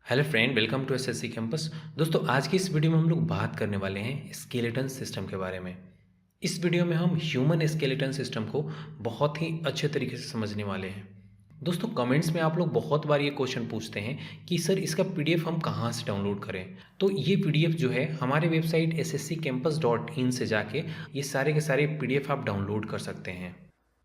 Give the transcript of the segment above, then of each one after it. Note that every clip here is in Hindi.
Hello friend, welcome to SSC campus. दोस्तों, आज की इस वीडियो में हम लोग बात करने वाले हैं स्केलेटन सिस्टम के बारे में। इस वीडियो में हम ह्यूमन स्केलेटन सिस्टम को बहुत ही अच्छे तरीके से समझने वाले हैं। दोस्तों, कमेंट्स में आप लोग बहुत बार ये क्वेश्चन पूछते हैं कि सर इसका पीडीएफ हम कहाँ से डाउनलोड करें। तो ये पीडीएफ जो है हमारे वेबसाइट ssccampus.in से जाके ये सारे के सारे पीडीएफ आप डाउनलोड कर सकते हैं।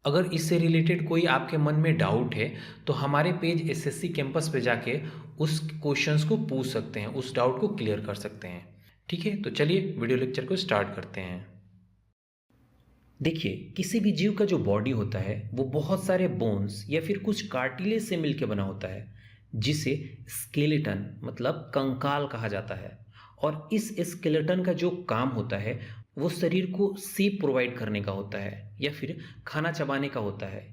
अगर इससे रिलेटेड कोई आपके मन में डाउट है तो हमारे पेज एसएससी कैंपस पे जाके उस क्वेश्चंस को पूछ सकते हैं, उस डाउट को क्लियर कर सकते हैं। ठीक है, तो चलिए वीडियो लेक्चर को स्टार्ट करते हैं। देखिए, किसी भी जीव का जो बॉडी होता है वो बहुत सारे बोन्स या फिर कुछ कार्टिलेज से मिलकर बना होता है, जिसे स्केलेटन मतलब कंकाल कहा जाता है। और इस स्केलेटन का जो काम होता है वो शरीर को सेप प्रोवाइड करने का होता है या फिर खाना चबाने का होता है।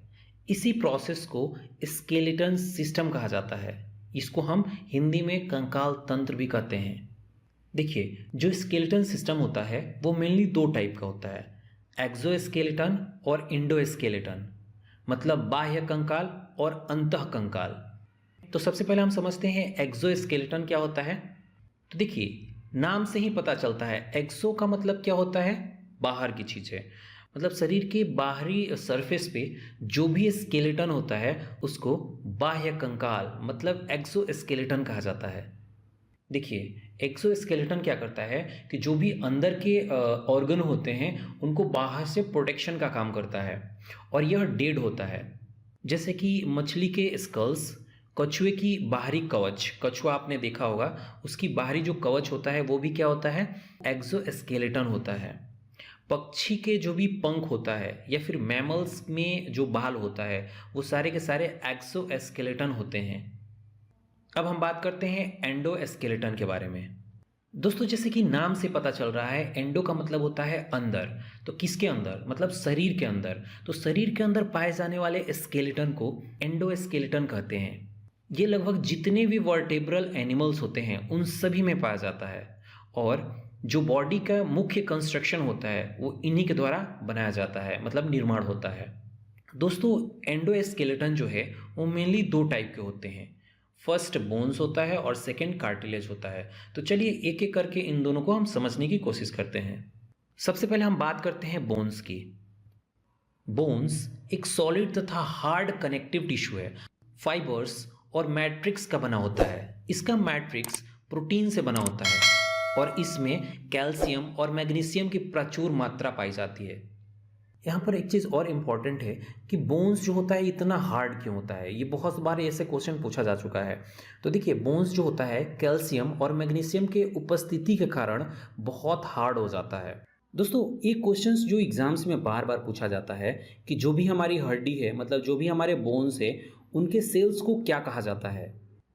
इसी प्रोसेस को स्केलेटन सिस्टम कहा जाता है। इसको हम हिंदी में कंकाल तंत्र भी कहते हैं। देखिए, जो स्केलेटन सिस्टम होता है वो मेनली दो टाइप का होता है, एक्सोस्केलेटन और इंडोस्केलेटन, मतलब बाह्य कंकाल और अंतः कंकाल। तो सबसे पहले हम समझते हैं एक्सोस्केलेटन क्या होता है। तो देखिए, नाम से ही पता चलता है एक्सो का मतलब क्या होता है, बाहर की चीज़ है। मतलब शरीर के बाहरी सरफेस पे जो भी स्केलेटन होता है उसको बाह्य कंकाल मतलब एक्सोस्केलेटन कहा जाता है। देखिए, एक्सोस्केलेटन क्या करता है कि जो भी अंदर के ऑर्गन होते हैं उनको बाहर से प्रोटेक्शन का काम करता है और यह डेड होता है। जैसे कि मछली के स्कल्स, कछुए की बाहरी कवच, कछुआ आपने देखा होगा, उसकी बाहरी जो कवच होता है वो भी क्या होता है, एक्सोस्केलेटन होता है। पक्षी के जो भी पंख होता है या फिर मैमल्स में जो बाल होता है वो सारे के सारे एक्सोस्केलेटन होते हैं। अब हम बात करते हैं एंडोस्केलेटन के बारे में। दोस्तों, जैसे कि नाम से पता चल रहा है, एंडो का मतलब होता है अंदर। तो किसके अंदर, मतलब शरीर के अंदर। तो शरीर के अंदर पाए जाने वाले स्केलेटन को एंडोस्केलेटन कहते हैं। ये लगभग जितने भी वर्टेब्रल एनिमल्स होते हैं उन सभी में पाया जाता है और जो बॉडी का मुख्य कंस्ट्रक्शन होता है वो इन्हीं के द्वारा बनाया जाता है, मतलब निर्माण होता है। दोस्तों, एंडोस्केलेटन जो है वो मेनली दो टाइप के होते हैं। फर्स्ट बोन्स होता है और सेकंड कार्टिलेज होता है। तो चलिए एक एक करके इन दोनों को हम समझने की कोशिश करते हैं। सबसे पहले हम बात करते हैं बोन्स की। बोन्स एक सॉलिड तथा हार्ड कनेक्टिव टिश्यू है। फाइबर्स और मैट्रिक्स का बना होता है। इसका मैट्रिक्स प्रोटीन से बना होता है और इसमें कैल्शियम और मैग्नीशियम की प्रचुर मात्रा पाई जाती है। यहाँ पर एक चीज़ और इम्पॉर्टेंट है कि बोन्स जो होता है इतना हार्ड क्यों होता है, ये बहुत बार ऐसे क्वेश्चन पूछा जा चुका है। तो देखिए, बोन्स जो होता है कैल्शियम और मैग्नीशियम के उपस्थिति के कारण बहुत हार्ड हो जाता है। दोस्तों, एक क्वेश्चंस जो एग्जाम्स में बार बार पूछा जाता है कि जो भी हमारी हड्डी है, मतलब जो भी हमारे बोन्स है, उनके सेल्स को क्या कहा जाता है।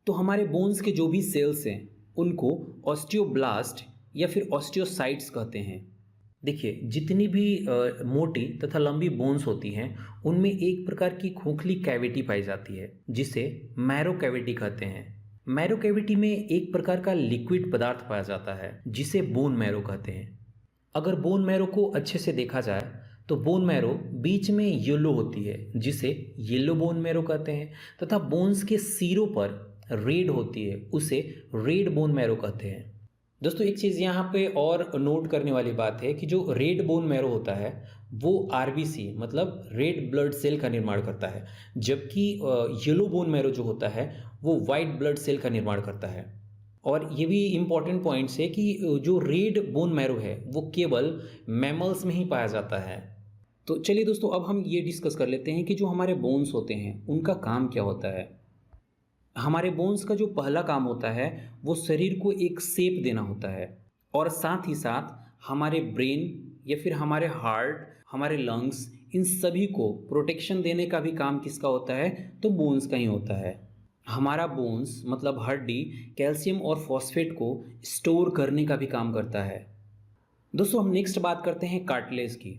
तो हमारे बोन्स के जो भी सेल्स हैं उनको ऑस्टियोब्लास्ट या फिर ऑस्टियोसाइट्स कहते हैं। देखिए, जितनी भी मोटी तथा लंबी बोन्स होती हैं उनमें एक प्रकार की खोखली कैविटी पाई जाती है जिसे मैरो कैविटी कहते हैं। मैरो कैविटी में एक प्रकार का लिक्विड पदार्थ पाया जाता है जिसे बोन मैरो कहते हैं। अगर बोन मैरो को अच्छे से देखा जाए तो बोन मैरो बीच में येलो होती है जिसे येलो बोन मैरो कहते हैं, तथा बोन्स के सिरों पर रेड होती है, उसे रेड बोन मैरो कहते हैं। दोस्तों, एक चीज़ यहाँ पे और नोट करने वाली बात है कि जो रेड बोन मैरो होता है वो आरबीसी मतलब रेड ब्लड सेल का निर्माण करता है, जबकि येलो बोन मैरो जो होता है वो वाइट ब्लड सेल का निर्माण करता है। और ये भी इम्पॉर्टेंट पॉइंट्स है कि जो रेड बोन मैरो है वो केवल मैमल्स में ही पाया जाता है। तो चलिए दोस्तों, अब हम ये डिस्कस कर लेते हैं कि जो हमारे बोन्स होते हैं उनका काम क्या होता है। हमारे बोन्स का जो पहला काम होता है वो शरीर को एक शेप देना होता है और साथ ही साथ हमारे ब्रेन या फिर हमारे हार्ट, हमारे लंग्स, इन सभी को प्रोटेक्शन देने का भी काम किसका होता है, तो बोन्स का ही होता है। हमारा बोन्स मतलब हड्डी कैल्शियम और फॉस्फेट को स्टोर करने का भी काम करता है। दोस्तों, हम नेक्स्ट बात करते हैं कार्टिलेज की।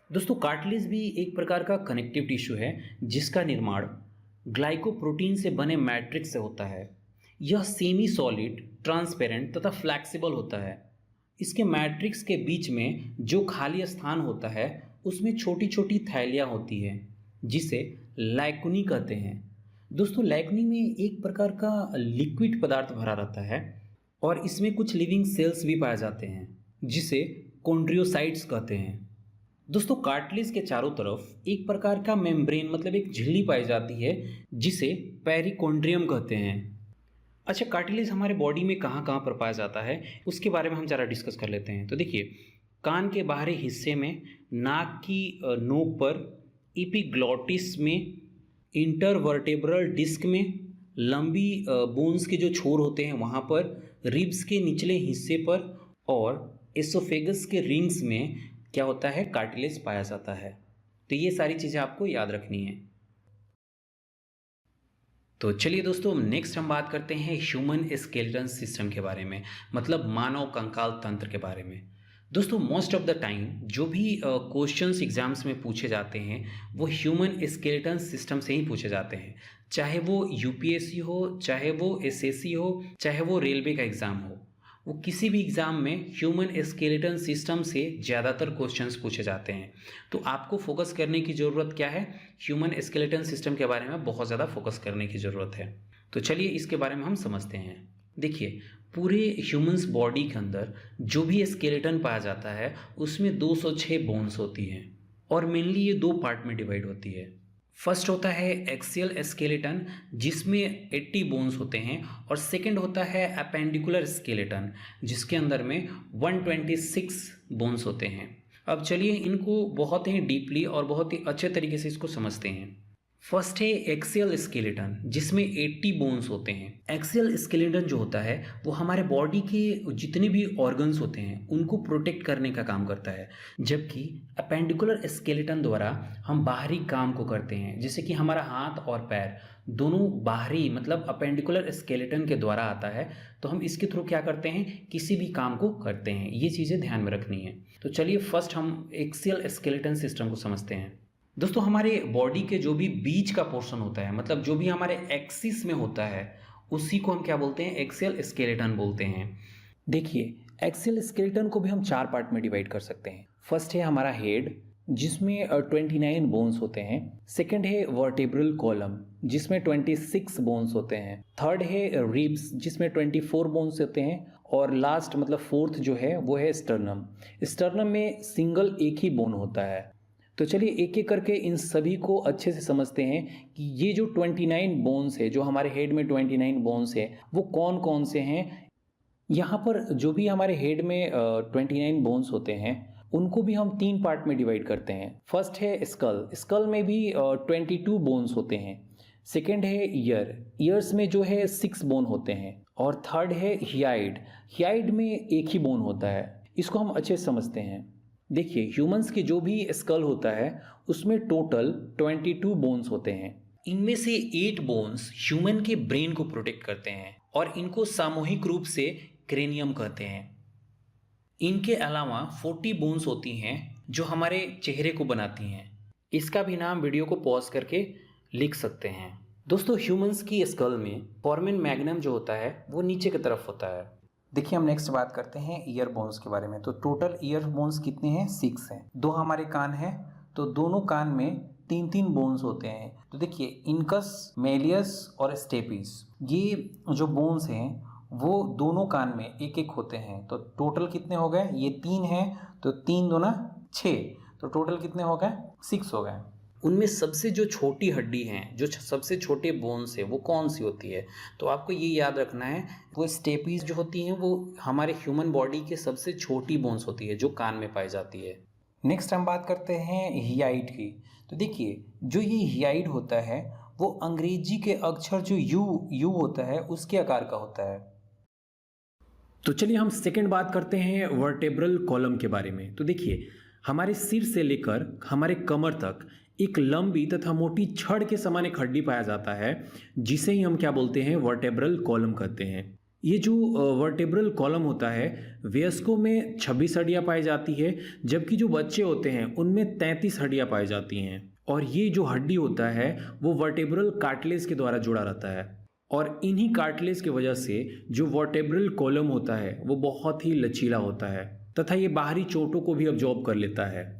दोस्तों, कार्टिलेज भी एक प्रकार का कनेक्टिव टिश्यू है जिसका निर्माण ग्लाइकोप्रोटीन से बने मैट्रिक्स से होता है। यह सेमी सॉलिड, ट्रांसपेरेंट तथा फ्लैक्सिबल होता है। इसके मैट्रिक्स के बीच में जो खाली स्थान होता है उसमें छोटी छोटी थैलियाँ होती हैं जिसे लैकुनी कहते हैं। दोस्तों लैक्नी में एक प्रकार का लिक्विड पदार्थ भरा रहता है और इसमें कुछ लिविंग सेल्स भी पाए जाते हैं जिसे कॉन्ड्रियोसाइट्स कहते हैं। दोस्तों कार्टिलेज के चारों तरफ एक प्रकार का मेम्ब्रेन मतलब एक झिल्ली पाई जाती है जिसे पेरिकॉन्ड्रियम कहते हैं। अच्छा, कार्टिलेज हमारे बॉडी में कहाँ कहाँ पर पाया जाता है उसके बारे में हम ज़रा डिस्कस कर लेते हैं। तो देखिए, कान के बाहरी हिस्से में, नाक की नोक पर, एपिग्लॉटिस में, इंटरवर्टेब्रल डिस्क में, लंबी बोन्स के जो छोर होते हैं वहाँ पर, रिब्स के निचले हिस्से पर और एसोफेगस के रिंग्स में क्या होता है, कार्टिलेज पाया जाता है। तो ये सारी चीज़ें आपको याद रखनी है। तो चलिए दोस्तों, नेक्स्ट हम बात करते हैं ह्यूमन स्केलेटन सिस्टम के बारे में, मतलब मानव कंकाल तंत्र के बारे में। दोस्तों मोस्ट ऑफ द टाइम जो भी क्वेश्चंस एग्जाम्स में पूछे जाते हैं वो ह्यूमन स्केलेटन सिस्टम से ही पूछे जाते हैं, चाहे वो यूपीएससी हो, चाहे वो एसएससी हो, चाहे वो रेलवे का एग्ज़ाम हो। वो किसी भी एग्ज़ाम में ह्यूमन स्केलेटन सिस्टम से ज़्यादातर क्वेश्चंस पूछे जाते हैं। तो आपको फोकस करने की ज़रूरत क्या है, ह्यूमन स्केलेटन सिस्टम के बारे में बहुत ज़्यादा फोकस करने की ज़रूरत है। तो चलिए इसके बारे में हम समझते हैं। देखिए, पूरे ह्यूमन्स बॉडी के अंदर जो भी स्केलेटन पाया जाता है उसमें 206 बोन्स होती हैं और मेनली ये दो पार्ट में डिवाइड होती है। फर्स्ट होता है एक्सियल स्केलेटन जिसमें 80 बोन्स होते हैं और सेकंड होता है अपेंडिकुलर स्केलेटन जिसके अंदर में 126 बोन्स होते हैं। अब चलिए इनको बहुत ही डीपली और बहुत ही अच्छे तरीके से इसको समझते हैं। फर्स्ट है एक्सियल स्केलेटन जिसमें 80 बोन्स होते हैं। एक्सियल स्केलेटन जो होता है वो हमारे बॉडी के जितने भी ऑर्गन्स होते हैं उनको प्रोटेक्ट करने का काम करता है, जबकि अपेंडिकुलर स्केलेटन द्वारा हम बाहरी काम को करते हैं, जैसे कि हमारा हाथ और पैर दोनों बाहरी मतलब अपेंडिकुलर स्केलेटन के द्वारा आता है, तो हम इसके थ्रू क्या करते हैं, किसी भी काम को करते हैं। ये चीज़ें ध्यान में रखनी है। तो चलिए फर्स्ट हम एक्सियल स्केलेटन सिस्टम को समझते हैं। दोस्तों हमारे बॉडी के जो भी बीच का पोर्शन होता है, मतलब जो भी हमारे एक्सिस में होता है, उसी को हम क्या बोलते हैं, एक्सियल स्केलेटन बोलते हैं। देखिए, एक्सियल स्केलेटन को भी हम 4 पार्ट में डिवाइड कर सकते हैं। फर्स्ट है हमारा हेड जिसमें 29 बोन्स होते हैं। सेकंड है वर्टेब्रल कॉलम जिसमें 26 बोन्स होते हैं। थर्ड है रिब्स जिसमें 24 बोन्स होते हैं और लास्ट मतलब फोर्थ जो है वो है स्टर्नम। स्टर्नम में सिंगल एक ही बोन होता है। तो चलिए एक एक करके इन सभी को अच्छे से समझते हैं कि ये जो 29 बोन्स है, जो हमारे हेड में 29 बोन्स है, वो कौन कौन से हैं। यहाँ पर जो भी हमारे हेड में 29 बोन्स होते हैं उनको भी हम 3 पार्ट में डिवाइड करते हैं। फर्स्ट है स्कल, स्कल में भी 22 बोन्स होते हैं। सेकेंड है ईयर्स में जो है 6 बोन होते हैं। और थर्ड है हियाइड में एक ही बोन होता है। इसको हम अच्छे से समझते हैं। देखिए, ह्यूमंस के जो भी स्कल होता है उसमें टोटल 22 बोन्स होते हैं। इनमें से 8 बोन्स ह्यूमन के ब्रेन को प्रोटेक्ट करते हैं और इनको सामूहिक रूप से क्रेनियम कहते हैं। इनके अलावा 40 बोन्स होती हैं जो हमारे चेहरे को बनाती हैं। इसका भी नाम वीडियो को पॉज करके लिख सकते हैं। दोस्तों ह्यूमंस की स्कल में फोरामेन मैग्नम जो होता है वो नीचे की तरफ होता है। देखिए, हम नेक्स्ट बात करते हैं ईयर बोन्स के बारे में। तो टोटल ईयर बोन्स कितने हैं, 6 हैं। 2 हमारे कान हैं, तो दोनों कान में 3-3 बोन्स होते हैं। तो देखिए, इनकस, मेलियस और स्टेपिस, ये जो बोन्स हैं वो दोनों कान में एक एक होते हैं। तो टोटल कितने हो गए, ये 3 हैं, तो 3 दूना 6, तो टोटल कितने हो गए, 6 हो गए। उनमें सबसे जो छोटी हड्डी हैं, जो सबसे छोटे बोन्स है, वो कौन सी होती है, तो आपको ये याद रखना है, वो स्टेपीज जो होती हैं वो हमारे ह्यूमन बॉडी के सबसे छोटी बोन्स होती है जो कान में पाई जाती है। नेक्स्ट हम बात करते हैं हियाइड की। तो देखिए, जो ये हियाइड होता है वो अंग्रेजी के अक्षर जो यू होता है उसके आकार का होता है। तो चलिए हम सेकंड बात करते हैं वर्टेब्रल कॉलम के बारे में। तो देखिए, हमारे सिर से लेकर हमारे कमर तक एक लंबी तथा मोटी छड़ के समान एक हड्डी पाया जाता है जिसे ही हम क्या बोलते हैं, वर्टेब्रल कॉलम कहते हैं। ये जो वर्टेब्रल कॉलम होता है, वयस्कों में 26 हड्डियां पाई जाती है, जबकि जो बच्चे होते हैं उनमें 33 हड्डियां पाई जाती हैं। और ये जो हड्डी होता है वो वर्टेब्रल कार्टिलेज के द्वारा जुड़ा रहता है और इन्हीं कार्टिलेज की वजह से जो वर्टेब्रल कॉलम होता है वो बहुत ही लचीला होता है तथा ये बाहरी चोटों को भी अब्जॉर्ब कर लेता है।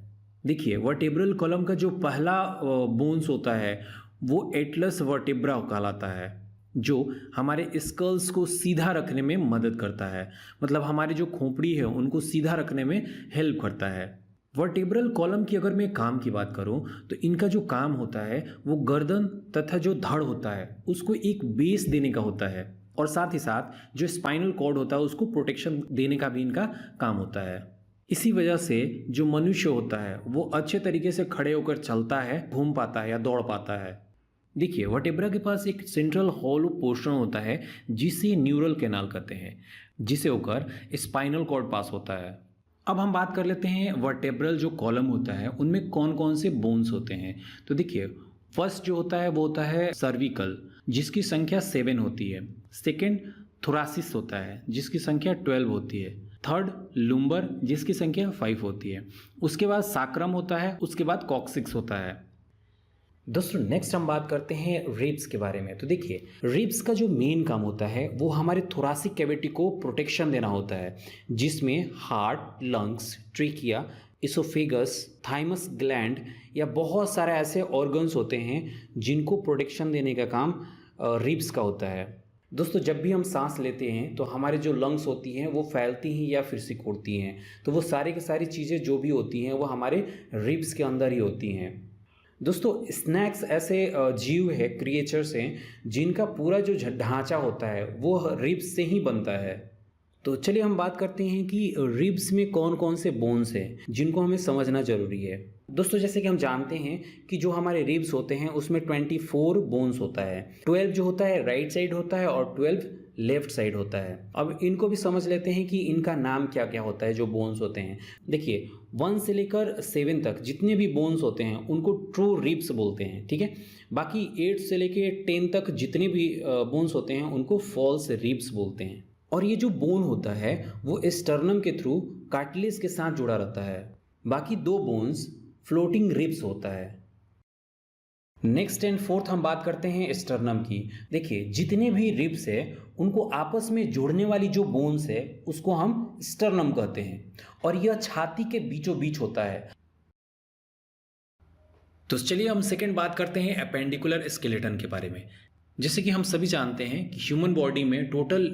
देखिए, वर्टेब्रल कॉलम का जो पहला बोन्स होता है वो एटलस वर्टेब्रा कहलाता है, जो हमारे स्कल्स को सीधा रखने में मदद करता है। मतलब हमारे जो खोपड़ी है उनको सीधा रखने में हेल्प करता है। वर्टेब्रल कॉलम की अगर मैं काम की बात करूं तो इनका जो काम होता है वो गर्दन तथा जो धड़ होता है उसको एक बेस देने का होता है, और साथ ही साथ जो स्पाइनल कॉर्ड होता है उसको प्रोटेक्शन देने का भी इनका काम होता है। इसी वजह से जो मनुष्य होता है वो अच्छे तरीके से खड़े होकर चलता है, घूम पाता है या दौड़ पाता है। देखिए, वर्टेब्रा के पास एक सेंट्रल हॉलो पोर्शन होता है जिसे न्यूरल कैनाल कहते हैं, जिसे होकर स्पाइनल कॉर्ड पास होता है। अब हम बात कर लेते हैं वर्टेब्रल जो कॉलम होता है उनमें कौन कौन से बोन्स होते हैं। तो देखिए, फर्स्ट जो होता है वो होता है सर्विकल, जिसकी संख्या 7 होती है। सेकेंड थोरासिस होता है जिसकी संख्या 12 होती है। थर्ड लुम्बर जिसकी संख्या 5 होती है। उसके बाद साक्रम होता है, उसके बाद कॉक्सिक्स होता है। दोस्तों, नेक्स्ट हम बात करते हैं रिब्स के बारे में। तो देखिए, रिब्स का जो मेन काम होता है वो हमारे थोरासिक कैविटी को प्रोटेक्शन देना होता है, जिसमें heart, lungs, trachea, oesophagus, thymus gland या बहुत सारे ऐसे ऑर्गन्स होते हैं जिनको प्रोटेक्शन देने का काम रिब्स का होता है। दोस्तों, जब भी हम सांस लेते हैं तो हमारे जो लंग्स होती हैं वो फैलती हैं या फिर सिकुड़ती हैं, तो वो सारी की सारी चीज़ें जो भी होती हैं वो हमारे रिब्स के अंदर ही होती हैं। दोस्तों, स्नैक्स ऐसे जीव है, क्रिएचर्स हैं जिनका पूरा जो ढांचा होता है वो रिब्स से ही बनता है। तो चलिए हम बात करते हैं कि रिब्स में कौन कौन से बोन्स हैं जिनको हमें समझना जरूरी है। दोस्तों, जैसे कि हम जानते हैं कि जो हमारे रिब्स होते हैं उसमें 24 बोन्स होता है। 12 जो होता है राइट साइड होता है और 12 लेफ्ट साइड होता है। अब इनको भी समझ लेते हैं कि इनका नाम क्या क्या होता है जो बोन्स होते हैं। देखिए, 1 से लेकर 7 तक जितने भी बोन्स होते हैं उनको ट्रू रिब्स बोलते हैं, ठीक है। बाकी 8 से लेकर 10 तक जितने भी बोन्स होते हैं उनको फॉल्स रिब्स बोलते हैं। और ये जो बोन होता है वो स्टर्नम के थ्रू कार्टिलेज के साथ जुड़ा रहता है। बाकी 2 बोन्स फ्लोटिंग रिब्स होता है। नेक्स्ट एंड फोर्थ हम बात करते हैं स्टर्नम की। देखिए, जितने भी रिब्स है उनको आपस में जोड़ने वाली जो बोन्स है उसको हम स्टर्नम कहते हैं, और यह छाती के बीचों बीच होता है। तो चलिए हम सेकंड बात करते हैं एपेंडिकुलर स्केलेटन के बारे में। जैसे कि हम सभी जानते हैं कि ह्यूमन बॉडी में टोटल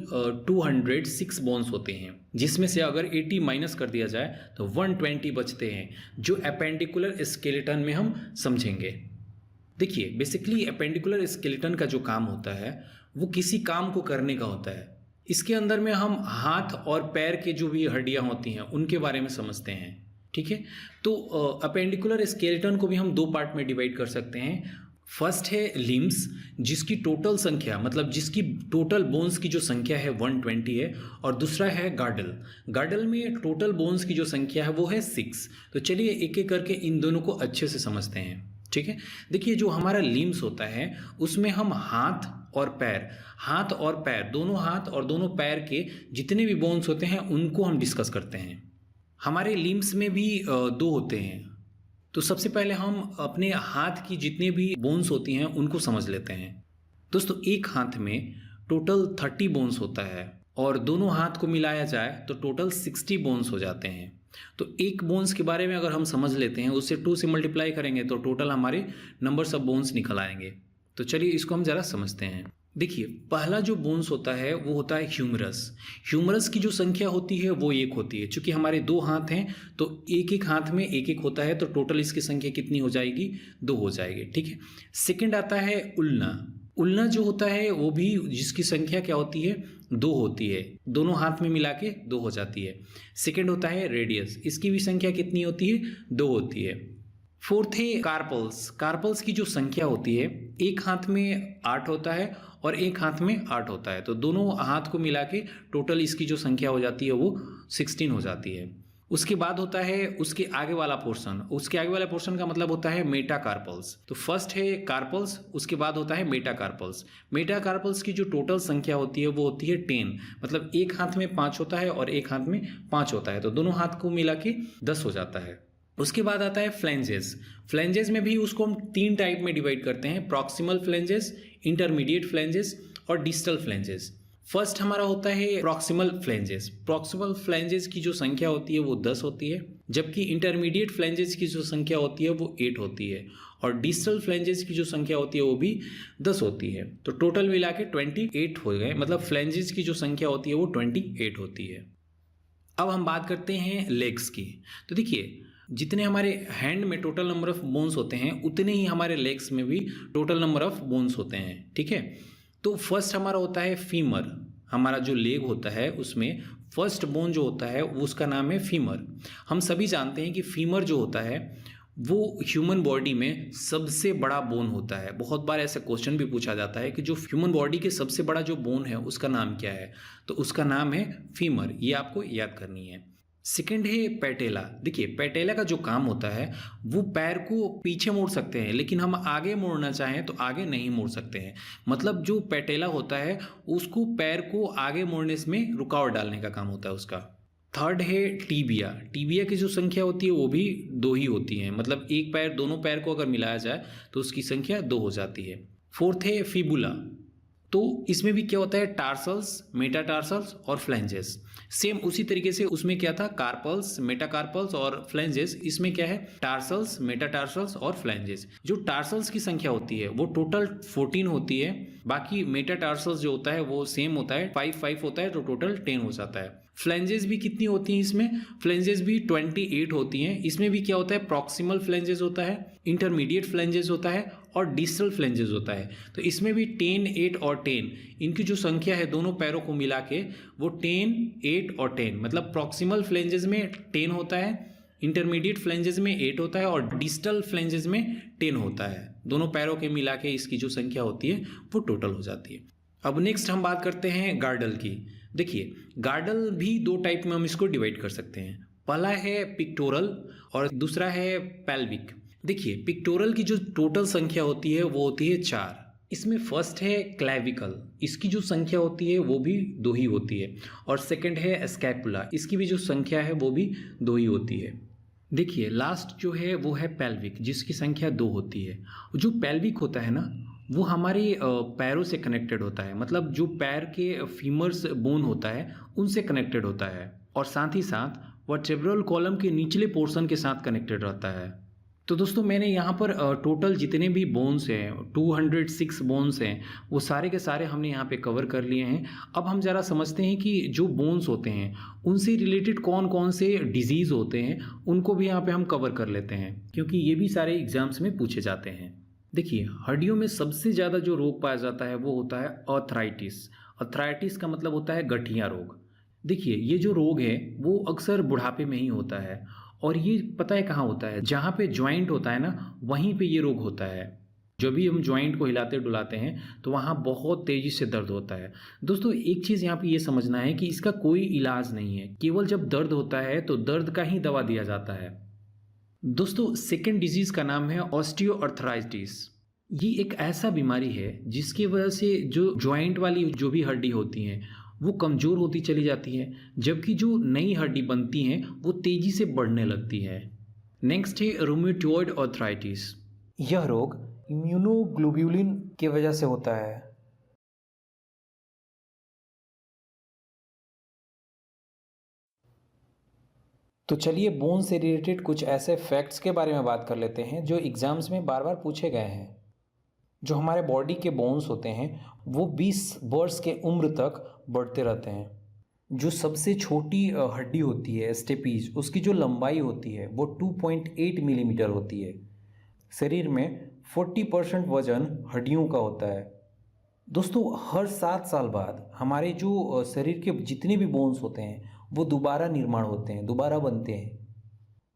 206 बोन्स होते हैं, जिसमें से अगर 80 माइनस कर दिया जाए तो 120 बचते हैं, जो एपेंडिकुलर स्केलेटन में हम समझेंगे। देखिए, बेसिकली एपेंडिकुलर स्केलेटन का जो काम होता है वो किसी काम को करने का होता है। इसके अंदर में हम हाथ और पैर के जो भी हड्डियां होती हैं उनके बारे में समझते हैं, ठीक है। तो एपेंडिकुलर स्केलेटन को भी हम 2 पार्ट में डिवाइड कर सकते हैं। फर्स्ट है लिम्स, जिसकी टोटल संख्या मतलब जिसकी टोटल बोन्स की जो संख्या है 120 है, और दूसरा है गार्डल। गार्डल में टोटल बोन्स की जो संख्या है वो है 6। तो चलिए एक एक करके इन दोनों को अच्छे से समझते हैं, ठीक है। देखिए, जो हमारा लिम्स होता है उसमें हम हाथ और पैर दोनों हाथ और दोनों पैर के जितने भी बोन्स होते हैं उनको हम डिस्कस करते हैं। हमारे लिम्स में भी 2 होते हैं। तो सबसे पहले हम अपने हाथ की जितने भी बोन्स होती हैं उनको समझ लेते हैं। दोस्तों, एक हाथ में टोटल 30 बोन्स होता है और दोनों हाथ को मिलाया जाए तो टोटल 60 बोन्स हो जाते हैं। तो एक बोन्स के बारे में अगर हम समझ लेते हैं, उससे 2 से मल्टीप्लाई करेंगे तो टोटल हमारे नंबर्स ऑफ बोन्स निकल आएंगे। तो चलिए इसको हम ज़रा समझते हैं। देखिए, पहला जो बोन्स होता है वो होता है ह्यूमरस। ह्यूमरस की जो संख्या होती है वो 1 होती है। चूंकि हमारे 2 हाथ हैं तो एक एक हाथ में 1 1 होता है, तो टोटल इसकी संख्या कितनी हो जाएगी? 2 हो जाएगी, ठीक है। सेकंड आता है उल्ना। उल्ना जो होता है वो भी जिसकी संख्या क्या होती है? 2 होती है। दोनों हाथ में मिला के 2 हो जाती है। सेकंड होता है रेडियस, इसकी भी संख्या कितनी होती है? 2 होती है। फोर्थ है कार्पल्स। कार्पल्स की जो संख्या होती है, एक हाथ में 8 होता है और एक हाथ में 8 होता है, तो दोनों हाथ को मिला के टोटल इसकी जो संख्या हो जाती है वो 16 हो जाती है। उसके बाद होता है उसके आगे वाला पोर्शन। उसके आगे वाला पोर्शन का मतलब होता है मेटाकार्पल्स। तो फर्स्ट है कार्पल्स, उसके बाद होता है मेटाकार्पल्स। मेटाकार्पल्स की जो टोटल संख्या होती है वो होती है 10, मतलब एक हाथ में 5 होता है और एक हाथ में 5 होता है, तो दोनों हाथ को मिला के 10 हो जाता है। उसके बाद आता है फ्लेंजेस। फ्लेंजेस में भी उसको हम 3 टाइप में डिवाइड करते हैं: प्रॉक्सिमल फ्लेंजेस, इंटरमीडिएट फ्लेंजेस और डिस्टल फ्लेंजेस। फर्स्ट हमारा होता है प्रॉक्सिमल फ्लेंजेस। प्रॉक्सिमल फ्लेंजेस की जो संख्या होती है वो 10 होती है, जबकि इंटरमीडिएट फ्लेंजेस की जो संख्या होती है वो 8 होती है, और डिस्टल फ्लैंजेस की जो संख्या होती है वो भी 10 होती है। तो टोटल मिला के 28 हो गए, मतलब फ्लैंजेस की जो संख्या होती है वो 28 होती है। अब हम बात करते हैं लेग्स की। तो देखिए, जितने हमारे हैंड में टोटल नंबर ऑफ बोन्स होते हैं उतने ही हमारे लेग्स में भी टोटल नंबर ऑफ बोन्स होते हैं, ठीक है। तो फर्स्ट हमारा होता है फीमर। हमारा जो लेग होता है उसमें फर्स्ट बोन जो होता है उसका नाम है फीमर। हम सभी जानते हैं कि फीमर जो होता है वो ह्यूमन बॉडी में सबसे बड़ा बोन होता है। बहुत बार ऐसा क्वेश्चन भी पूछा जाता है कि जो ह्यूमन बॉडी के सबसे बड़ा जो बोन है उसका नाम क्या है, तो उसका नाम है फीमर। ये आपको याद करनी है। सेकंड है पैटेला। देखिए, पैटेला का जो काम होता है वो पैर को पीछे मोड़ सकते हैं, लेकिन हम आगे मोड़ना चाहें तो आगे नहीं मोड़ सकते हैं। मतलब जो पैटेला होता है उसको पैर को आगे मोड़ने में रुकावट डालने का काम होता है उसका। थर्ड है टीबिया। टीबिया की जो संख्या होती है वो भी 2 ही होती है, मतलब एक पैर, दोनों पैर को अगर मिलाया जाए तो उसकी संख्या 2 हो जाती है। फोर्थ है फिबुला। तो इसमें भी क्या होता है, टार्सल्स, मेटाटार्सल्स और फ्लैंजेस। सेम उसी तरीके से उसमें क्या था, कार्पल्स, मेटाकार्पल्स और फ्लैंजेस। इसमें क्या है, टार्सल्स, मेटाटार्सल्स और फ्लैंजेस। जो टार्सल्स की संख्या होती है वो टोटल 14 होती है। बाकी मेटाटार्सल्स जो होता है वो सेम होता है, 5 होता है, तो टोटल 10 हो जाता है। फ्लैंजेस भी कितनी होती हैं इसमें, फ्लैंजेस भी 28 होती हैं। इसमें भी क्या होता है, प्रॉक्सिमल फ्लैंजेस होता है, इंटरमीडिएट फ्लैंजेस होता है और डिस्टल फ्लैंजेस होता है। तो इसमें भी 10, 8 और 10, इनकी जो संख्या है दोनों पैरों को मिला के वो 10, 8 और 10, मतलब प्रॉक्सिमल फ्लैंजेस में 10 होता है, इंटरमीडिएट फ्लैंजेस में 8 होता है और डिस्टल फ्लैंजेस में 10 होता है। दोनों पैरों के मिला के इसकी जो संख्या होती है वो टोटल हो जाती है। अब नेक्स्ट हम बात करते हैं गार्डल की। देखिए, गार्डल भी 2 टाइप में हम इसको डिवाइड कर सकते हैं। पहला है पिक्टोरल और दूसरा है पेल्विक। देखिए, पिक्टोरल की जो टोटल संख्या होती है वो होती है 4। इसमें फर्स्ट है क्लैविकल, इसकी जो संख्या होती है वो भी 2 ही होती है। और सेकंड है स्कैपुला, इसकी भी जो संख्या है वो भी 2 ही होती है। देखिए, लास्ट जो है वो है पेल्विक, जिसकी संख्या 2 होती है। जो पेल्विक होता है ना वो हमारे पैरों से कनेक्टेड होता है, मतलब जो पैर के फीमर्स बोन होता है उनसे कनेक्टेड होता है और साथ ही साथ वर्टेब्रल कॉलम के निचले पोर्शन के साथ कनेक्टेड रहता है। तो दोस्तों, मैंने यहाँ पर टोटल जितने भी बोन्स हैं, 206 बोन्स हैं, वो सारे के सारे हमने यहाँ पे कवर कर लिए हैं। अब हम ज़रा समझते हैं कि जो बोन्स होते हैं उनसे रिलेटेड कौन कौन से डिजीज़ होते हैं, उनको भी यहाँ पे हम कवर कर लेते हैं, क्योंकि ये भी सारे एग्जाम्स में पूछे जाते हैं। देखिए, हड्डियों में सबसे ज़्यादा जो रोग पाया जाता है वो होता है आर्थराइटिस। आर्थराइटिस का मतलब होता है गठिया रोग। देखिए, ये जो रोग है वो अक्सर बुढ़ापे में ही होता है और ये पता है कहाँ होता है, जहाँ पे जॉइंट होता है ना वहीं पे ये रोग होता है। जब भी हम जॉइंट को हिलाते डुलाते हैं तो वहाँ बहुत तेज़ी से दर्द होता है। दोस्तों, एक चीज़ यहाँ पे ये समझना है कि इसका कोई इलाज नहीं है, केवल जब दर्द होता है तो दर्द का ही दवा दिया जाता है। दोस्तों, सेकेंड डिजीज़ का नाम है ऑस्टियोआर्थराइटिस। ये एक ऐसा बीमारी है जिसकी वजह से जो जॉइंट वाली जो भी हड्डी होती हैं वो कमज़ोर होती चली जाती है, जबकि जो नई हड्डी बनती हैं वो तेज़ी से बढ़ने लगती है। नेक्स्ट है रूमेटॉइड आर्थराइटिस। यह रोग इम्यूनोग्लोब्युलिन की वजह से होता है। तो चलिए, बोन से रिलेटेड कुछ ऐसे फैक्ट्स के बारे में बात कर लेते हैं जो एग्जाम्स में बार बार पूछे गए हैं। जो हमारे बॉडी के बोन्स होते हैं वो 20 वर्ष के उम्र तक बढ़ते रहते हैं। जो सबसे छोटी हड्डी होती है स्टेपीज, उसकी जो लंबाई होती है वो 2.8 मिलीमीटर होती है। शरीर में 40% वजन हड्डियों का होता है। दोस्तों, हर 7 साल बाद हमारे जो शरीर के जितने भी बोन्स होते हैं वो दोबारा निर्माण होते हैं, दोबारा बनते हैं।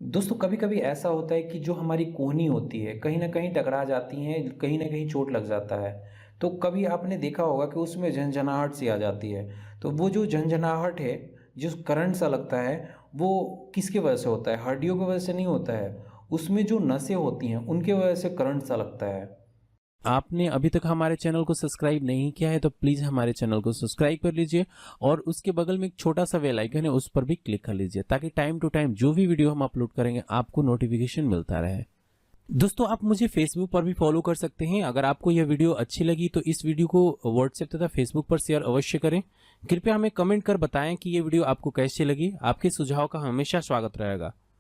दोस्तों, कभी कभी ऐसा होता है कि जो हमारी कोहनी होती है कहीं ना कहीं टकरा जाती हैं, कहीं ना कहीं चोट लग जाता है। तो कभी आपने देखा होगा कि उसमें झंझनाहट सी आ जाती है। तो वो जो झंझनाहट है, जो करंट सा लगता है, वो किसकी वजह से होता है? हड्डियों की वजह से नहीं होता है, उसमें जो नसें होती हैं उनके वजह से करंट सा लगता है। आपने अभी तक हमारे चैनल को सब्सक्राइब नहीं किया है तो प्लीज़ हमारे चैनल को सब्सक्राइब कर लीजिए और उसके बगल में एक छोटा सा बेल आइकन है, उस पर भी क्लिक कर लीजिए ताकि टाइम टू टाइम जो भी वीडियो हम अपलोड करेंगे आपको नोटिफिकेशन मिलता रहे। दोस्तों, आप मुझे फेसबुक पर भी फॉलो कर सकते हैं। अगर आपको यह वीडियो अच्छी लगी तो इस वीडियो को व्हाट्सएप तथा फेसबुक पर शेयर अवश्य करें। कृपया हमें कमेंट कर बताएं कि ये वीडियो आपको कैसी लगी। आपके सुझाव का हमेशा स्वागत रहेगा।